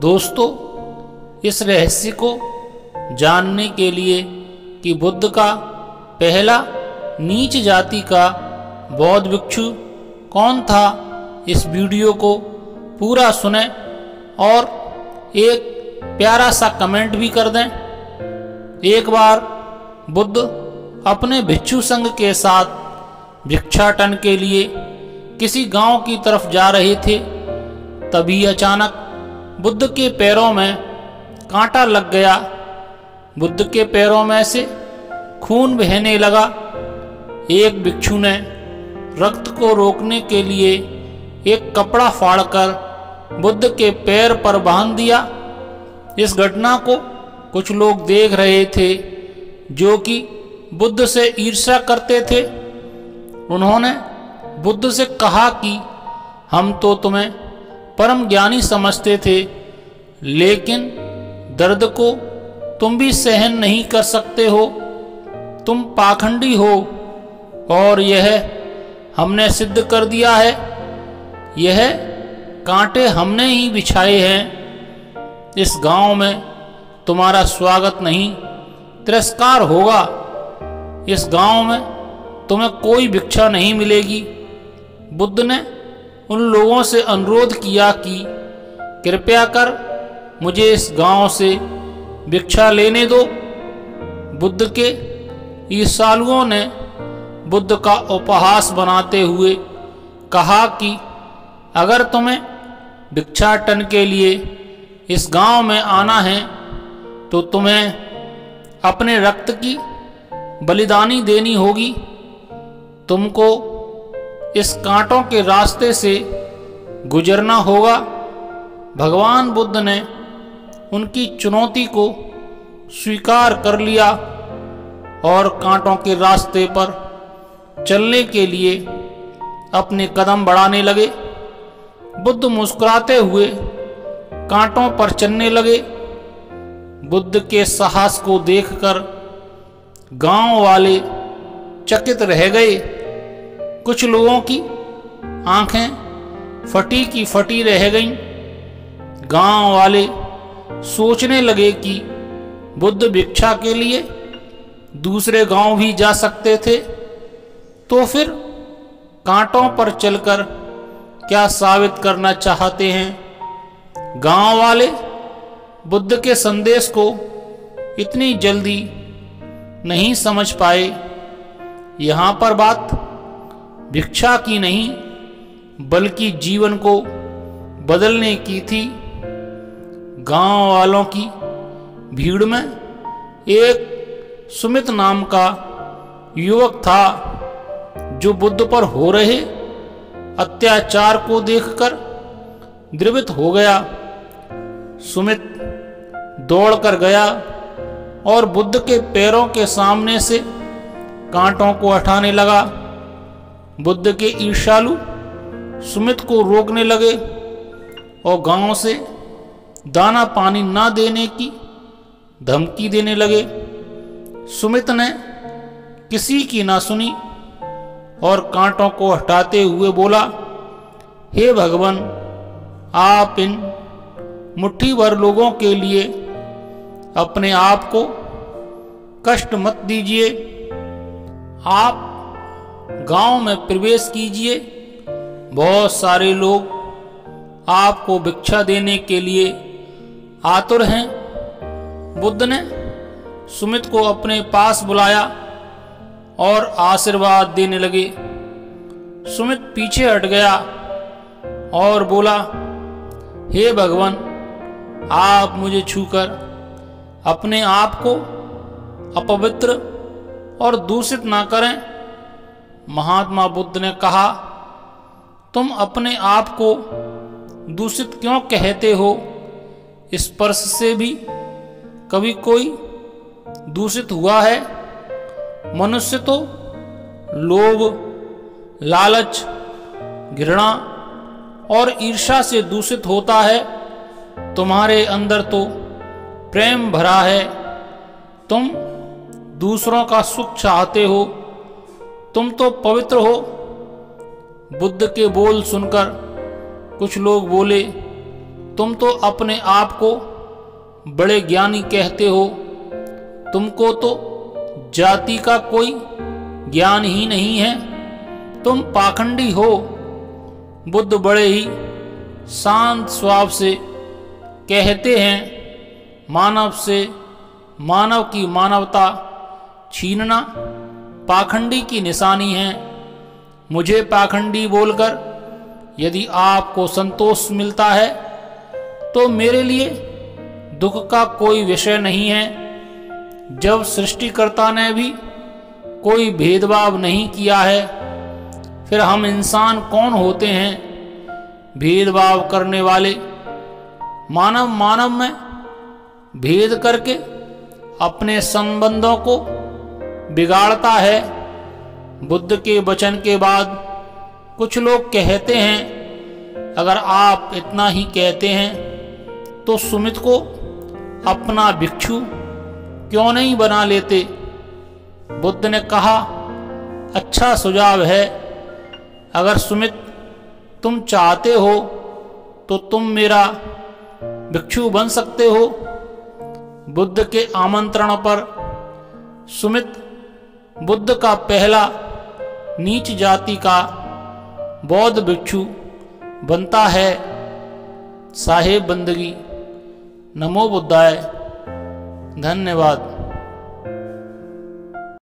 दोस्तों, इस रहस्य को जानने के लिए कि बुद्ध का पहला नीच जाति का बौद्ध भिक्षु कौन था, इस वीडियो को पूरा सुनें और एक प्यारा सा कमेंट भी कर दें। एक बार बुद्ध अपने भिक्षु संघ के साथ भिक्षाटन के लिए किसी गांव की तरफ जा रहे थे। तभी अचानक बुद्ध के पैरों में कांटा लग गया। बुद्ध के पैरों में से खून बहने लगा। एक भिक्षु ने रक्त को रोकने के लिए एक कपड़ा फाड़कर बुद्ध के पैर पर बांध दिया। इस घटना को कुछ लोग देख रहे थे जो कि बुद्ध से ईर्ष्या करते थे। उन्होंने बुद्ध से कहा कि हम तो तुम्हें परम ज्ञानी समझते थे, लेकिन दर्द को तुम भी सहन नहीं कर सकते हो। तुम पाखंडी हो और यह हमने सिद्ध कर दिया है। यह कांटे हमने ही बिछाए हैं। इस गांव में तुम्हारा स्वागत नहीं, तिरस्कार होगा। इस गांव में तुम्हें कोई भिक्षा नहीं मिलेगी। बुद्ध ने उन लोगों से अनुरोध किया कि कृपया कर मुझे इस गांव से भिक्षा लेने दो। बुद्ध के ईर्ष्यालुओं ने बुद्ध का उपहास बनाते हुए कहा कि अगर तुम्हें भिक्षाटन के लिए इस गांव में आना है तो तुम्हें अपने रक्त की बलिदानी देनी होगी। तुमको इस कांटों के रास्ते से गुजरना होगा। भगवान बुद्ध ने उनकी चुनौती को स्वीकार कर लिया और कांटों के रास्ते पर चलने के लिए अपने कदम बढ़ाने लगे। बुद्ध मुस्कुराते हुए कांटों पर चलने लगे। बुद्ध के साहस को देखकर गांव वाले चकित रह गए। कुछ लोगों की आंखें फटी की फटी रह गईं। गांव वाले सोचने लगे कि बुद्ध भिक्षा के लिए दूसरे गांव भी जा सकते थे, तो फिर कांटों पर चलकर क्या साबित करना चाहते हैं। गांव वाले बुद्ध के संदेश को इतनी जल्दी नहीं समझ पाए। यहाँ पर बात भिक्षा की नहीं बल्कि जीवन को बदलने की थी। गांव वालों की भीड़ में एक सुमित नाम का युवक था जो बुद्ध पर हो रहे अत्याचार को देखकर द्रवित हो गया। सुमित दौड़कर गया और बुद्ध के पैरों के सामने से कांटों को हटाने लगा। बुद्ध के ईर्ष्यालु सुमित को रोकने लगे और गांव से दाना पानी ना देने की धमकी देने लगे। सुमित ने किसी की ना सुनी और कांटों को हटाते हुए बोला, हे भगवान, आप इन मुट्ठी भर लोगों के लिए अपने आप को कष्ट मत दीजिए। आप गांव में प्रवेश कीजिए। बहुत सारे लोग आपको भिक्षा देने के लिए आतुर हैं। बुद्ध ने सुमित को अपने पास बुलाया और आशीर्वाद देने लगे। सुमित पीछे हट गया और बोला, हे भगवान, आप मुझे छूकर अपने आप को अपवित्र और दूषित ना करें। महात्मा बुद्ध ने कहा, तुम अपने आप को दूषित क्यों कहते हो? स्पर्श से भी कभी कोई दूषित हुआ है? मनुष्य तो लोभ, लालच, घृणा और ईर्ष्या से दूषित होता है। तुम्हारे अंदर तो प्रेम भरा है। तुम दूसरों का सुख चाहते हो। तुम तो पवित्र हो। बुद्ध के बोल सुनकर कुछ लोग बोले, तुम तो अपने आप को बड़े ज्ञानी कहते हो, तुमको तो जाति का कोई ज्ञान ही नहीं है, तुम पाखंडी हो। बुद्ध बड़े ही शांत स्वभाव से कहते हैं, मानव से मानव की मानवता छीनना पाखंडी की निशानी है। मुझे पाखंडी बोलकर यदि आपको संतोष मिलता है तो मेरे लिए दुख का कोई विषय नहीं है। जब सृष्टिकर्ता ने भी कोई भेदभाव नहीं किया है, फिर हम इंसान कौन होते हैं भेदभाव करने वाले। मानव मानव में भेद करके अपने संबंधों को बिगाड़ता है। बुद्ध के वचन के बाद कुछ लोग कहते हैं, अगर आप इतना ही कहते हैं तो सुमित को अपना भिक्षु क्यों नहीं बना लेते। बुद्ध ने कहा, अच्छा सुझाव है, अगर सुमित तुम चाहते हो तो तुम मेरा भिक्षु बन सकते हो। बुद्ध के आमंत्रण पर सुमित बुद्ध का पहला नीच जाति का बौद्ध भिक्षु बनता है। साहेब बंदगी। नमो बुद्धाय। धन्यवाद।